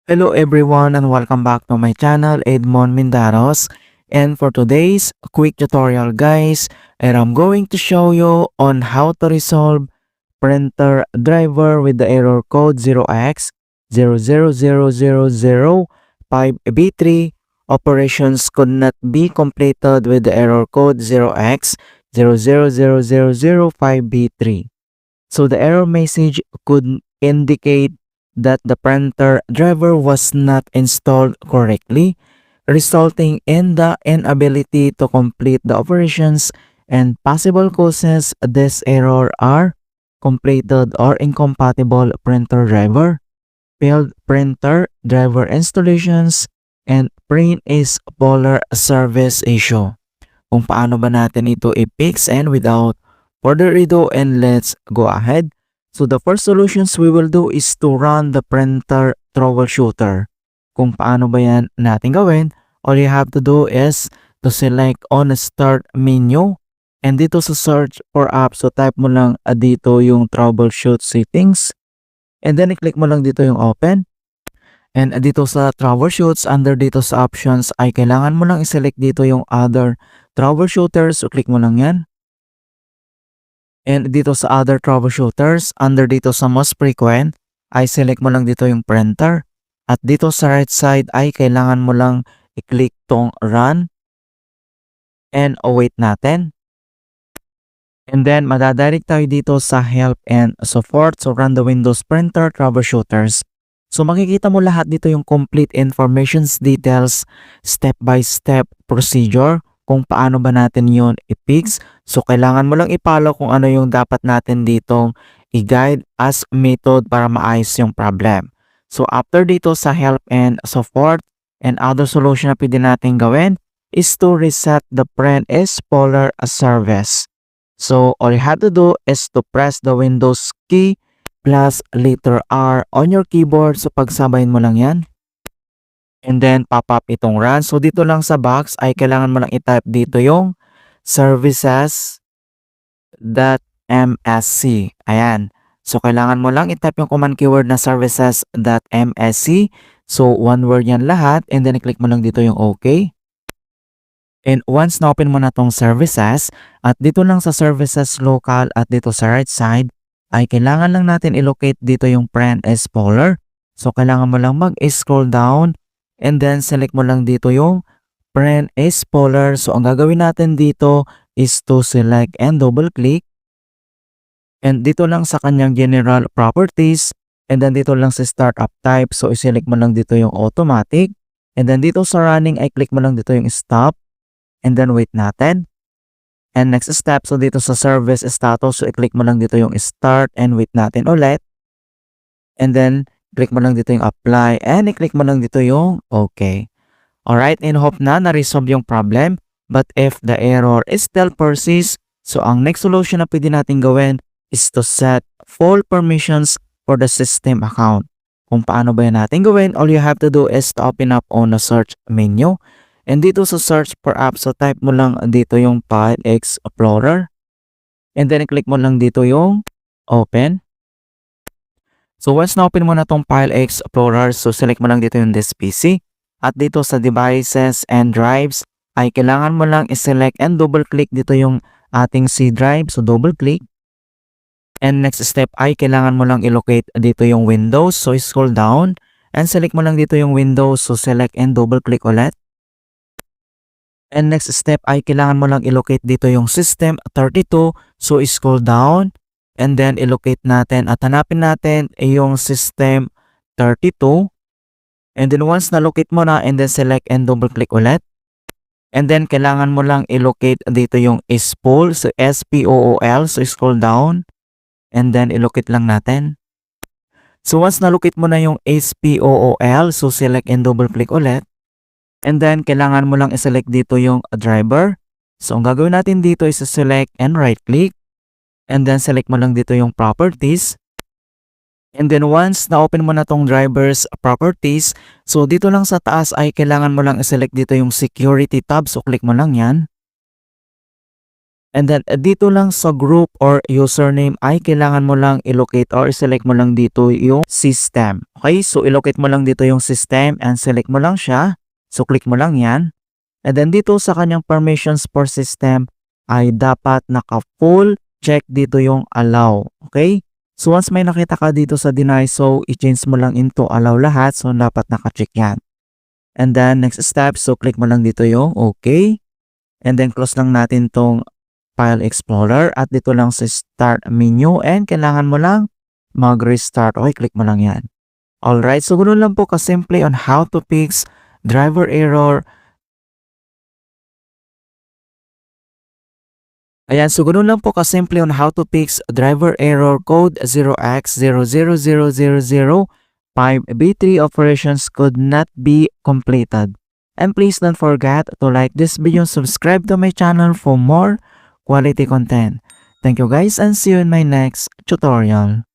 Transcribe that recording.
Hello everyone and welcome back to my channel Edmond Mindaros, and for today's quick tutorial guys, and I'm going to show you on how to resolve printer driver with the error code 0x000005B3. Operations could not be completed with the error code 0x000005B3. So the error message could indicate that the printer driver was not installed correctly, resulting in the inability to complete the operations, and possible causes this error are completed or incompatible printer driver, failed printer driver installations, and print is polar service issue. Kung paano ba natin ito i-fix, and without further ado, and let's go ahead. So the first solutions we will do is to run the printer troubleshooter. Kung paano ba yan natin gawin, all you have to do is to select on the start menu, and dito sa search for apps, so type mo lang dito yung troubleshoot settings, and then i-click mo lang dito yung open. And dito sa troubleshoots, under dito sa options ay kailangan mo lang i-select dito yung other troubleshooters. So click mo lang yan. And dito sa other troubleshooters, under dito sa most frequent, ay select mo lang dito yung printer. At dito sa right side ay kailangan mo lang i-click tong run. And await natin. And then madadirect tayo dito sa help and support. So run the Windows printer troubleshooters. So makikita mo lahat dito yung complete informations, details, step-by-step procedure kung paano ba natin yun i-fix. So kailangan mo lang i-follow kung ano yung dapat natin ditong i-guide as method para maayos yung problem. So after dito sa help and support, and other solution na pwede natin gawin is to reset the print is polar service. So all you have to do is to press the Windows key plus letter R on your keyboard. So pagsabayin mo lang yan. And then pop up itong run. So dito lang sa box ay kailangan mo lang i-type dito yung services.msc. Ayan. So kailangan mo lang i-type yung command keyword na services.msc. So one word yan lahat, and then i-click mo lang dito yung OK. And once na-open mo na tong services, at dito lang sa services local at dito sa right side, ay kailangan lang natin i-locate dito yung print is polar. So kailangan mo lang mag-scroll down, and then select mo lang dito yung print is polar. So ang gagawin natin dito is to select and double click. And dito lang sa kanyang general properties, and then dito lang sa startup type. So i-select mo lang dito yung automatic. And then dito sa running ay click mo lang dito yung stop. And then wait natin. And next step, so dito sa service status, so i-click mo lang dito yung start and wait natin ulit. And then click mo lang dito yung apply and i-click mo lang dito yung okay. Alright, and hope na na-resolve yung problem. But if the error is still persists, so ang next solution na pwede natin gawin is to set full permissions for the system account. Kung paano ba yan natin gawin, all you have to do is to open up on the search menu. And dito sa search for apps, so type mo lang dito yung File Explorer. And then click mo lang dito yung open. So once na-open mo na tong File Explorer, so select mo lang dito yung this PC. At dito sa devices and drives, ay kailangan mo lang i-select and double click dito yung ating C drive. So double click. And next step ay kailangan mo lang i-locate dito yung Windows. So scroll down and select mo lang dito yung Windows. So select and double click ulit. And next step ay kailangan mo lang i-locate dito yung system 32. So scroll down and then i-locate natin at hanapin natin yung system 32. And then once na-locate mo na, and then select and double click ulit. And then kailangan mo lang i-locate dito yung spool. So SPOOL. So scroll down and then i-locate lang natin. So once na-locate mo na yung SPOOL, so select and double click ulit. And then, kailangan mo lang i-select dito yung driver. So, ang gagawin natin dito is select and right-click. And then, select mo lang dito yung properties. And then, once na-open mo na tong driver's properties, so dito lang sa taas ay kailangan mo lang i-select dito yung security tab. So, click mo lang yan. And then dito lang sa group or username ay kailangan mo lang i-locate or select mo lang dito yung system. Okay, so i-locate mo lang dito yung system and select mo lang siya. So click mo lang yan. And then dito sa kanyang permissions for system ay dapat naka-full check dito yung allow. Okay? So once may nakita ka dito sa deny, so i-change mo lang into allow lahat. So dapat naka-check yan. And then next step, so click mo lang dito yung okay. And then close lang natin tong File Explorer at dito lang sa Start menu and kailangan mo lang mag-restart. Okay, click mo lang yan. Alright, so ganoon lang po kasimple on how to fix driver error. Ayan, so ganoon lang po kasimple on how to fix driver error code 0x000005B3 operations could not be completed. And please don't forget to like this video and subscribe to my channel for more quality content. Thank you guys and see you in my next tutorial.